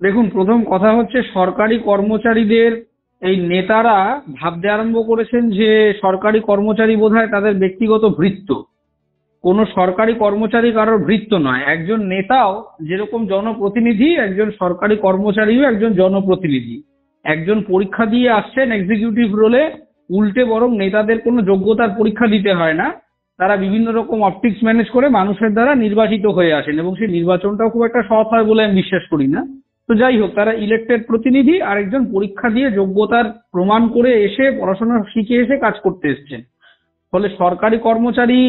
দেখুন, প্রথম কথা হচ্ছে সরকারি কর্মচারীদের এই নেতারা ভাবতে আরম্ভ করেছেন যে সরকারি কর্মচারী বোধহয় তাদের ব্যক্তিগত ভৃত্য। কোনো সরকারি কর্মচারী কারোর ভৃত্য নয়। একজন নেতাও যেরকম জনপ্রতিনিধি, একজন সরকারি কর্মচারীও একজন জনপ্রতিনিধি। একজন পরীক্ষা দিয়ে আসছেন এক্সিকিউটিভ রোলে, উল্টে বরং নেতাদের কোনো যোগ্যতার পরীক্ষা দিতে হয় না, তারা বিভিন্ন রকম অপটিক্স ম্যানেজ করে মানুষের দ্বারা নির্বাচিত হয়ে আসেন, এবং সেই নির্বাচনটাও খুব একটা সৎ হয় বলে আমি বিশ্বাস করি না। তো যাই হোক, তারা ইলেক্টেড প্রতিনিধি, আর একজন পরীক্ষা দিয়ে যোগ্যতার প্রমাণ করে এসে পড়াশোনা শিখে এসে কাজ করতে এসছেন। ফলে সরকারি কর্মচারী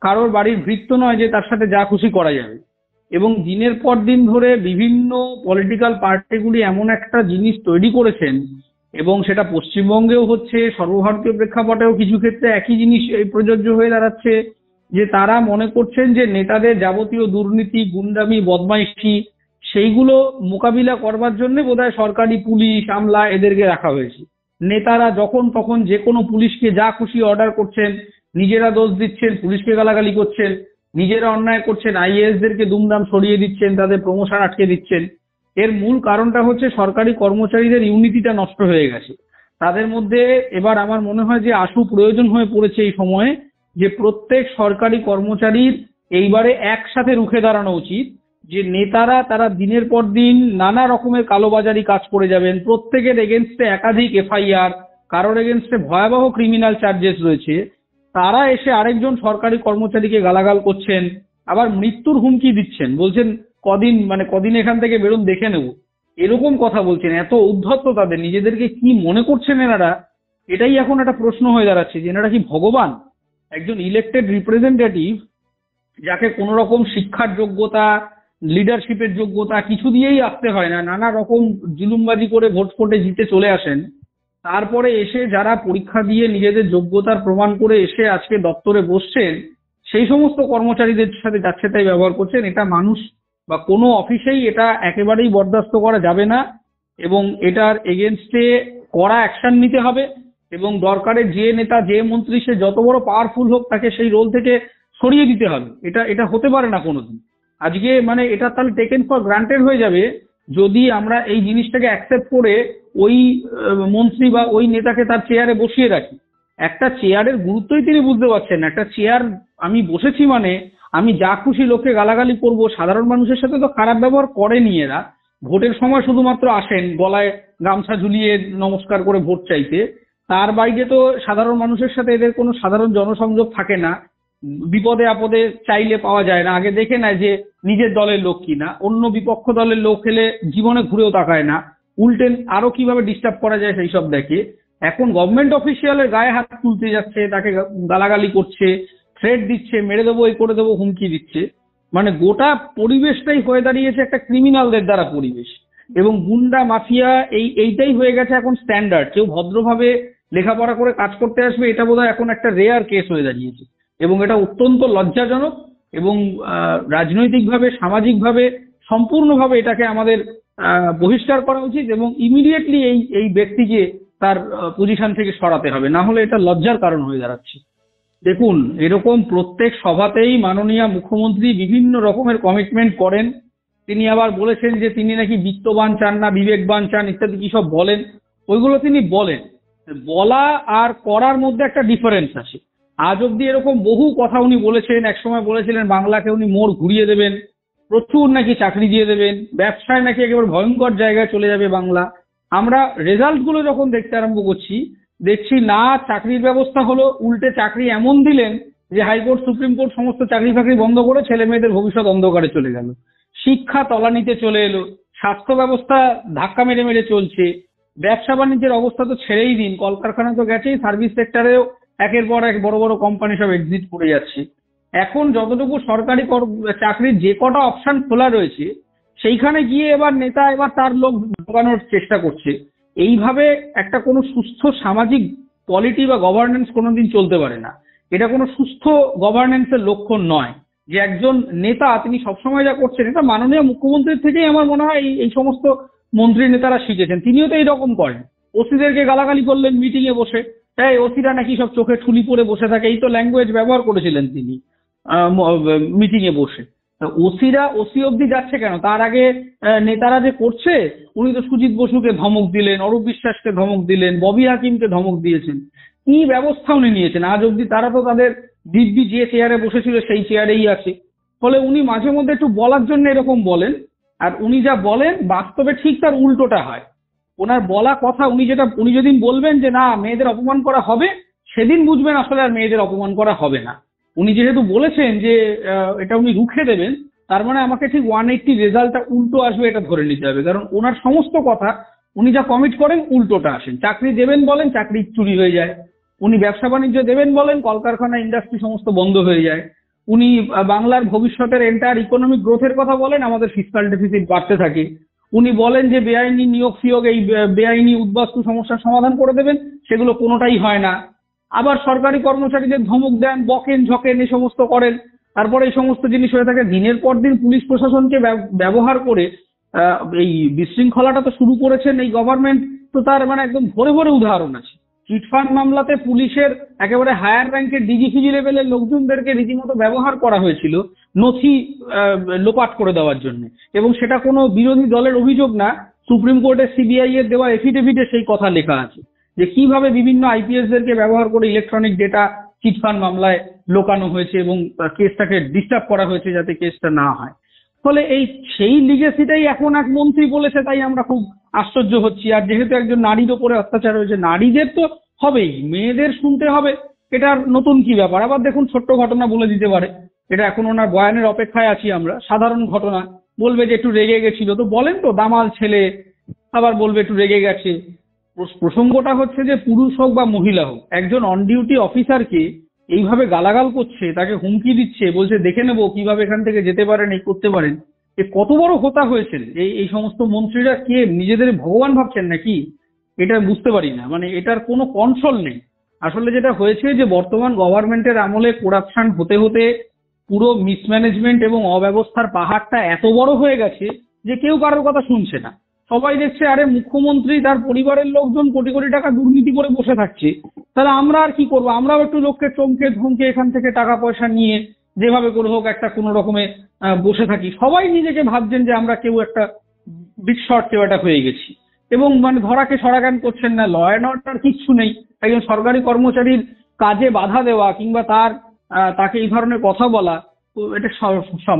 কারোর বাড়ির ভৃত্য নয় যে তার সাথে যা খুশি করা যাবে। এবং দিনের পর দিন ধরে বিভিন্ন পলিটিক্যাল পার্টিগুলি এমন একটা জিনিস তৈরি করেছেন, এবং সেটা পশ্চিমবঙ্গেও হচ্ছে, সর্বভারতীয় প্রেক্ষাপটেও কিছু ক্ষেত্রে একই জিনিস এই প্রযোজ্য হয়ে দাঁড়াচ্ছে, যে তারা মনে করছেন যে নেতাদের যাবতীয় দুর্নীতি, গুন্ডামি, বদমাইশি সেইগুলো মোকাবিলা করবার জন্য বোধহয় সরকারি পুলিশ, আমলা এদেরকে রাখা হয়েছে। নেতারা যখন তখন যে কোনো পুলিশকে যা খুশি অর্ডার করছেন, নিজেরা দোষ দিচ্ছেন, পুলিশকে গালাগালি করছেন, নিজেরা অন্যায় করছেন, আইএএস দেরকে দুমদাম সরিয়ে দিচ্ছেন, তাদের প্রমোশন আটকে দিচ্ছেন। এর মূল কারণটা হচ্ছে সরকারি কর্মচারীদের ইউনিটিটা নষ্ট হয়ে গেছে তাদের মধ্যে। এবার আমার মনে হয় যে আশু প্রয়োজন হয়ে পড়েছে এই সময়ে যে প্রত্যেক সরকারি কর্মচারীর এইবারে একসাথে রুখে দাঁড়ানো উচিত, যে নেতারা তারা দিনের পর দিন নানা রকমের কালোবাজারি কাজ করে যাবেন, প্রত্যেকের এগেনস্টে একাধিক এফআইআর, কারোর এগেনস্টে ভয়াবহ ক্রিমিনাল চার্জেস রয়েছে, তারা এসে আরেকজন সরকারি কর্মচারীকে গালাগাল করছেন, আবার মৃত্যুর হুমকি দিচ্ছেন, বলছেন কদিন এখান থেকে বেরোন দেখে নেব, এরকম কথা বলছেন। এত উদ্ধত্ত তাদের, নিজেদেরকে কি মনে করছেন এনারা? এটাই এখন একটা প্রশ্ন হয়ে দাঁড়াচ্ছে যে এনারা কি ভগবান? একজন ইলেক্টেড রিপ্রেজেন্টেটিভ, যাকে কোনো রকম শিক্ষার যোগ্যতা, লিডারশিপের যোগ্যতা কিছু দিয়েই আসতে হয় না, নানা রকম জুলুমবাজি করে ভোট ফোটে জিতে চলে আসেন, তারপরে এসে যারা পরীক্ষা দিয়ে নিজেদের যোগ্যতার প্রমাণ করে এসে আজকে দপ্তরে বসছেন, সেই সমস্ত কর্মচারীদের সাথে যাচ্ছে তাই ব্যবহার করছেন। এটা মানুষ বা কোনো অফিসেই এটা একেবারেই বরদাস্ত করা যাবে না, এবং এটার এগেনস্টে কড়া অ্যাকশন নিতে হবে। এবং দরকারে যে নেতা, যে মন্ত্রী, সে যত বড় পাওয়ারফুল হোক, তাকে সেই রোল থেকে সরিয়ে দিতে হবে। এটা এটা হতে পারে না কোনোদিন। আজকে এটা তাহলে টেকেন ফর গ্রান্টেড হয়ে যাবে যদি আমরা এই জিনিসটাকে অ্যাকসেপ্ট করে ওই মন্ত্রী বা ওই নেতাকে তার চেয়ারে বসিয়ে রাখি। একটা চেয়ারের গুরুত্বই তিনি বুঝতে পারছেন না। একটা চেয়ার, আমি বসেছি মানে আমি যা খুশি লোককে গালাগালি করব, সাধারণ মানুষের সাথে তো খারাপ ব্যবহার করেনি এরা। ভোটের সময় শুধুমাত্র আসেন গলায় গামছা ঝুলিয়ে নমস্কার করে ভোট চাইতে, তার বাইরে তো সাধারণ মানুষের সাথে এদের কোনো সাধারণ জনসংযোগ থাকে না। বিপদে আপদে চাইলে পাওয়া যায় না, আগে দেখে নেয় যে নিজের দলের লোক কিনা। অন্য বিপক্ষ দলের লোক এলে জীবনে ঘুরেও তাকায় না, উল্টে আরো কিভাবে ডিস্টার্ব করা যায় সেই সব দেখে। এখন গভর্নমেন্ট অফিসিয়ালের গায়ে হাত তুলতে যাচ্ছে, তাকে গালাগালি করছে, থ্রেট দিচ্ছে, মেরে দেবো, এই করে দেবো, হুমকি দিচ্ছে। গোটা পরিবেশটাই হয়ে দাঁড়িয়েছে একটা ক্রিমিনালদের দ্বারা পরিবেশ, এবং গুন্ডা মাফিয়া এইটাই হয়ে গেছে এখন স্ট্যান্ডার্ড। কেউ ভদ্রভাবে লেখাপড়া করে কাজ করতে আসবে, এটা বোধহয় এখন একটা রেয়ার কেস হয়ে দাঁড়িয়েছে, এবং এটা অত্যন্ত লজ্জাজনক। এবং রাজনৈতিকভাবে, সামাজিকভাবে, সম্পূর্ণভাবে এটাকে আমাদের বহিষ্কার করা উচিত, এবং ইমিডিয়েটলি এই এই ব্যক্তিকে তার পজিশন থেকে সরাতে হবে, না হলে এটা লজ্জার কারণ হয়ে দাঁড়াচ্ছে। দেখুন, এরকম প্রত্যেক সভাতেই মাননীয় মুখ্যমন্ত্রী বিভিন্ন রকমের কমিটমেন্ট করেন। তিনি আবার বলেছেন যে তিনি নাকি বিত্তবান চান না, বিবেকবান চান, ইত্যাদি কি সব বলেন। ওইগুলো তিনি বলেন, বলা আর করার মধ্যে একটা ডিফারেন্স আছে। আজ অব্দি এরকম বহু কথা উনি বলেছেন। একসময় বলেছিলেন বাংলাকে উনি মোড় ঘুরিয়ে দেবেন, প্রচুর নাকি চাকরি দিয়ে দেবেন, ব্যবসায় নাকি একেবারে ভয়ঙ্কর জায়গায় চলে যাবে বাংলা। আমরা রেজাল্ট গুলো যখন দেখতে আরম্ভ করছি, দেখছি না চাকরির ব্যবস্থা হলো, উল্টে চাকরি এমন দিলেন যে হাইকোর্ট, সুপ্রিম কোর্ট সমস্ত চাকরি ফাকরি বন্ধ করে ছেলে মেয়েদের ভবিষ্যৎ অন্ধকারে চলে গেল। শিক্ষা তলানিতে চলে এলো, স্বাস্থ্য ব্যবস্থা ধাক্কা মেরে মেরে চলছে, ব্যবসা বাণিজ্যের অবস্থা তো ছেড়েই দিন, কলকারখানা তো গেছেই, সার্ভিস সেক্টরেও একের পর এক বড় বড় কোম্পানি সব এক্সিট করে যাচ্ছে। এখন যতটুকু সরকারি চাকরির যে কটা অপশন খোলা রয়েছে, সেইখানে গিয়ে এবার নেতা এবার তার লোক ঢোকানোর চেষ্টা করছে। এইভাবে একটা কোনো সুস্থ সামাজিক পলিটি বা গভর্নেন্স কোনোদিন চলতে পারে না। এটা কোনো সুস্থ গভর্নেন্সের লক্ষণ নয় যে একজন নেতা তিনি সবসময় যা করছেন। এটা মাননীয় মুখ্যমন্ত্রীর থেকেই আমার মনে হয় এই সমস্ত মন্ত্রী নেতারা শিখেছেন। তিনিও তো এইরকম করেন। ওসিদেরকে গালাগালি করলেন মিটিং এ বসে, তাই ওসিরা নাকি সব চোখে ঠুলি পরে বসে থাকে, এই তো ল্যাঙ্গুয়েজ ব্যবহার করেছিলেন তিনি মিটিং এ বসে। ওসি অব্দি যাচ্ছে কেন? তার আগে নেতারা যে করছে, উনি তো সুজিত বসুকে ধমক দিলেন, অরূপ বিশ্বাসকে ধমক দিলেন, ববি হাকিমকে ধমক দিয়েছেন। কি ব্যবস্থা উনি নিয়েছেন আজ অব্দি? তারা তো তাদের দিব্যি যে চেয়ারে বসেছিল সেই চেয়ারেই আছে। ফলে উনি মাঝে মধ্যে একটু বলার জন্য এরকম বলেন, আর উনি যা বলেন বাস্তবে ঠিক তার উল্টোটা হয়। ওনার বলা কথা, উনি যেদিন বলবেন যে না মেয়েদের অপমান করা হবে, সেদিন বুঝবেন আসলে আর মেয়েদের অপমান করা হবে না। উনি যেহেতু বলেছেন যে এটা উনি রুখে দেবেন, তার মানে আমাকে ঠিক 180 রেজাল্টটা উল্টো আসবে এটা ধরে নিতে হবে। কারণ ওনার সমস্ত কথা, উনি যা কমিট করেন উল্টোটা আসেন। চাকরি দেবেন বলেন, চাকরি চুরি হয়ে যায়। উনি ব্যবসা বাণিজ্য দেবেন বলেন, কলকারখানা ইন্ডাস্ট্রি সমস্ত বন্ধ হয়ে যায়। উনি বাংলার ভবিষ্যতের এন্টায়ার ইকোনমিক গ্রোথের কথা বলেন, আমাদের ফিসকাল ডেফিসিট বাড়তে থাকে। উনি বলেন যে বেআইনি নিয়োগ ফিয়োগ, এই বেআইনি উদ্বাস্তু সমস্যার সমাধান করে দেবেন, সেগুলো কোনোটাই হয় না। আবার সরকারি কর্মচারীদের ধমক দেন, বকেন ঝকেন, এই সমস্ত করেন। তারপরে এই সমস্ত জিনিস হয়ে থাকে। দিনের পর দিন পুলিশ প্রশাসনকে ব্যবহার করে এই বিশৃঙ্খলাটা তো শুরু করেছেন এই গভর্নমেন্ট। তো তার মানে একদম ভরে ভরে উদাহরণ আছে। চিটফান্ড মামলাতে পুলিশের একেবারে হায়ার র্যাঙ্কের ডিজি ফিজি লেভেলের লোকজনদেরকে রীতিমতো ব্যবহার করা হয়েছিল নথি লোপাট করে দেওয়ার জন্য, এবং সেটা কোনো বিরোধী দলের অভিযোগ না। সুপ্রিম কোর্টের সিবিআই এর দেওয়া এফিডেভিটে সেই কথা লেখা আছে যে কিভাবে বিভিন্ন আইপিএস দেরকে ব্যবহার করে ইলেকট্রনিক ডেটা চিটফান্ড মামলায় লোকানো হয়েছে এবং কেসটাকে ডিস্টার্ব করা হয়েছে যাতে কেসটা না হয়। ফলে সেই লিগেসিটাই এখন এক মন্ত্রী বলেছে, তাই আমরা খুব আশ্চর্য হচ্ছি। আর যেহেতু একজন নারীর ওপরে অত্যাচার হয়েছে, নারীদের তো হবেই, মেয়েদের শুনতে হবে, এটার নতুন কি ব্যাপার? আবার দেখুন, ছোট্ট ঘটনা বলে দিতে পারে, এটা এখন ওনার বয়ানের অপেক্ষায় আছি আমরা। সাধারণ ঘটনা বলবে যে একটু রেগে গেছিল, তো বলেন তো দামাল ছেলে, আবার বলবে একটু রেগে গেছে। প্রসঙ্গটা হচ্ছে যে পুরুষ হোক বা মহিলা হোক, একজন অন ডিউটি অফিসারকে এইভাবে গালাগাল করছে, তাকে হুমকি দিচ্ছে, বলছে দেখে নেবো কিভাবে এখান থেকে যেতে পারেন, এই করতে পারেন। এ কত বড় হোতা হয়েছেন এই সমস্ত মন্ত্রীরা? কে নিজেদের ভগবান ভাবছেন নাকি? এটা বুঝতে পারি না। মানে এটার কোনো কন্ট্রোল নেই। আসলে যেটা হয়েছে যে বর্তমান গভর্নমেন্টের আমলে করাপশন হতে হতে পুরো মিসম্যানেজমেন্ট এবং অব্যবস্থার পাহাড়টা এত বড় হয়ে গেছে যে কেউ কারোর কথা শুনছে না। সবাই দেখছে আরে মুখ্যমন্ত্রী তার পরিবারের লোকজন কোটি কোটি টাকা দুর্নীতি করে বসে থাকছে, তাহলে আমরা আর কি করবো? আমরাও একটু লোককে চমকে ধমকে এখান থেকে টাকা পয়সা নিয়ে যেভাবে করে হোক একটা কোনো রকমে বসে থাকি। সবাই নিজেকে ভাবছেন যে আমরা কেউ একটা বিগ শট, কেউ একটা হয়ে গেছি। এবং মানে ধরাকে সরাজ্ঞান করছেন না, ল অ্যান্ড অর্ডার কিচ্ছু নেই। একজন সরকারি কর্মচারীর কাজে বাধা দেওয়া কিংবা তাকে এই ধরনের কথা বলা, তো এটা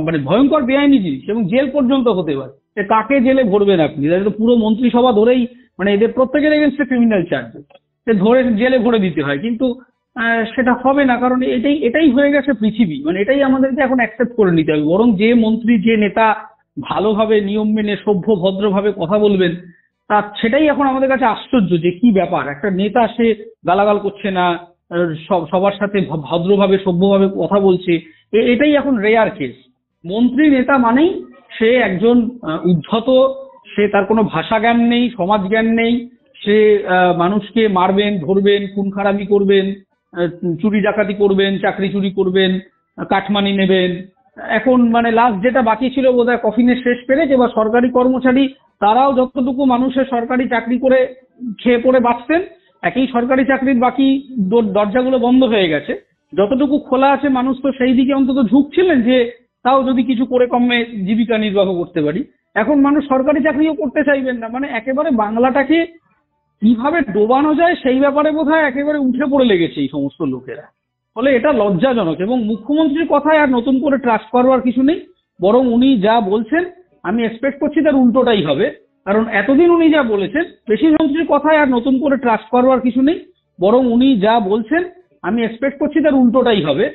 মানে ভয়ঙ্কর বেআইনি জিনিস, এবং জেল পর্যন্ত হতে পারে। কাকে জেলে ভরবেন আপনি? তো পুরো মন্ত্রিসভা ধরেই, মানে এদের প্রত্যেকের এগেনস্টে ক্রিমিনাল চার্জেস, ধরে জেলে ভরে দিতে হয়। কিন্তু সেটা হবে না, কারণ এটাই হয়ে গেছে পৃথিবী। মানে এটাই আমাদেরকে এখন অ্যাকসেপ্ট করে নিতে হবে। বরং যে মন্ত্রী, যে নেতা ভালোভাবে নিয়ম মেনে সভ্য ভদ্রভাবে কথা বলবেন, সেটাই এখন আমাদের কাছে আশ্চর্য যে কি ব্যাপার, একটা নেতা সে গালাগাল করছে না, সবার সাথে ভদ্রভাবে সভ্যভাবে কথা বলছে। এটাই এখন রেয়ার কেস। মন্ত্রী নেতা মানেই সে একজন উদ্ধত, সে তার কোনো ভাষা জ্ঞান নেই, সমাজ জ্ঞান নেই, সে মানুষকে মারবেন, ধরবেন, খুন খারাপি করবেন, চুরি ডাকাতি করবেন, চাকরি চুরি করবেন, কাটমানি নেবেন। এখন মানে লাস্ট যেটা বাকি ছিল বোধহয় কফিনের শেষ পেরেক। এবার সরকারি কর্মচারী তারাও যতটুকু মানুষের সরকারি চাকরি করে খেয়ে পড়ে বাঁচতেন, একই সরকারি চাকরির বাকি দরজাগুলো বন্ধ হয়ে গেছে। যতটুকু খোলা আছে মানুষ তো সেই দিকে অন্তত ঝুঁকছিলেন যে তাও যদি কিছু করে কমে জীবিকা নির্বাহ করতে পারি। এখন মানুষ সরকারি চাকরিও করতে চাইবেন না। মানে একেবারে বাংলাটাকে কিভাবে ডোবানো যায় সেই ব্যাপারে বোধহয় একেবারে উঠে পড়ে লেগেছে এই সমস্ত লোকেরা। ফলে এটা লজ্জাজনক। এবং মুখ্যমন্ত্রীর কথায় আর নতুন করে ট্রাস্ট করবার কিছু নেই। বরং উনি যা বলছেন আমি এক্সপেক্ট করছি তার উল্টোটাই হবে। কারণ এতদিন উনি যা বলেছেন, বেশি মন্ত্রীর কথায় আর নতুন করে ট্রাস্ট করবার কিছু নেই। বরং উনি যা বলছেন আমি এক্সপেক্ট করছি তার উল্টোটাই হবে।